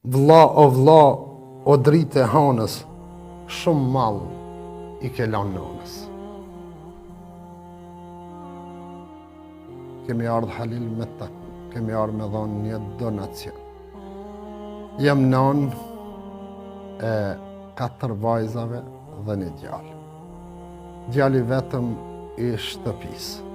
Vlla o vlla, o dritë e hanës, shumë mall i ke lanë nanës. Kemi ardhë Halil me taku, kemi ardhë me dhonë një donacion. Jam nanë e 4 vajzave dhe një djalë. Djali vetëm i shtëpisë.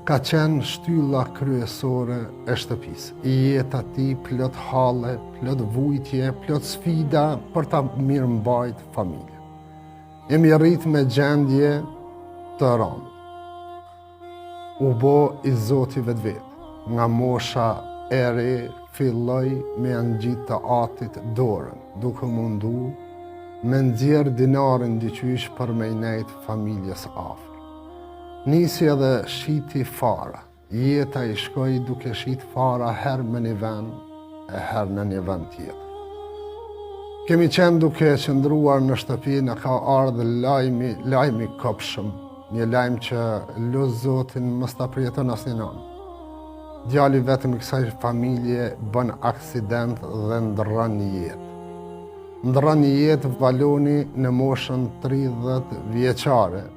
Ka qenë shtylla kryesore e shtëpisë. I jeta ti plot halle, plot vujtje, plot sfida për ta mirëmbajt familjen. Jemi rrit me gjendje të rëndë. U bo i Zoti vetë. Nga mosha e re filloj me angjit të atit dorën, duke mundu me nxjerr dinarin dyqysh për me i nejt familjes afër. Nisi edhe shiti fara. Jeta i shkoj duke shit fara her me një vend e her në një vend tjetër. Kemi qenë duke qëndruar në shtëpi, në ka ardhë lajmi kopshëm, një lajm që lut Zotin mos ta përjeton asnjë nanë. Djali vetëm i kësaj familje bën aksident dhe ndrron një jetë. Ndrron një jetë valoni në moshën 30 vjeçare.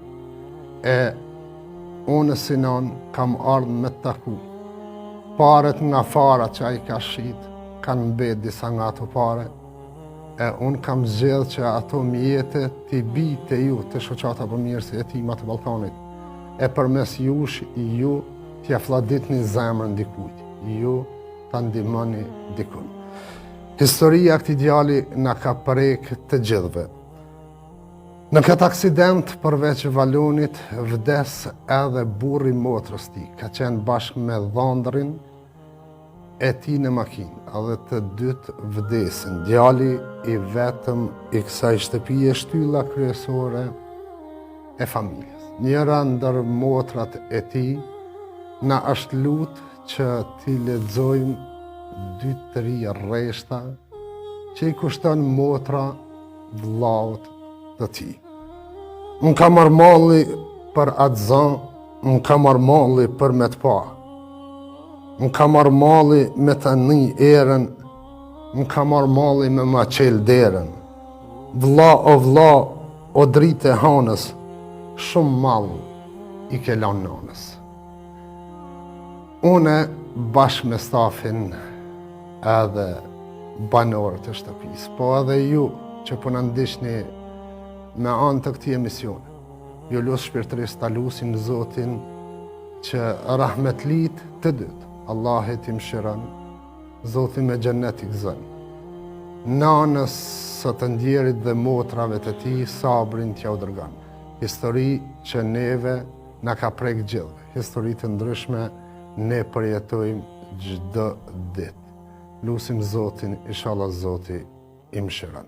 Unë si non kam ardhë me taku. Paret nga fara që ai ka shit, kanë mbet disa nga ato pare, e unë kam zgjedhë që ato mjete t'i bi të ju, të shoqata përmirëse e tima të Ballkanit, e përmes jush ju t'ja fladitni zemrën dikujt, ju t'a ndihmoni dikun. Historia këtij djali na ka prek të gjithëve. Në këtë aksident, përveç valonit, vdes edhe burri motrës ti, ka qenë bashkë me dhondrin e ti në makinë, edhe të dytë vdesin. Djali i vetëm i kësaj shtëpie, shtylla kryesore e familjes. Njëra ndër motrat e ti na është lutë që t'i lexojmë 2-3 rreshta që i kushton motra vllaut të ti. Më ka marrë malli për atë zën, më ka marrë malli për me të pa. Më ka marrë malli me të një erën, më ka marrë malli me ma qel derën. Vlla o dritë e hanës, shumë mall i ke lanë nanës. Une bashkë me stafin edhe banorët e shtëpisë, po edhe ju që po na ndiqni me anë të këtij emisioni. Ju lut shpirtërisht ta lusim Zotin që rahmetlit të dytë, Allahi t'i mëshiron, Zoti me xhennet i gëzon. Nanës së të ndjerit dhe motrave të tij sabrin t'ja u dërgon. Histori që neve na ka prek gjithë, histori të ndryshme ne përjetojmë çdo ditë. Lusim Zotin, inshallah Zoti i mëshiron.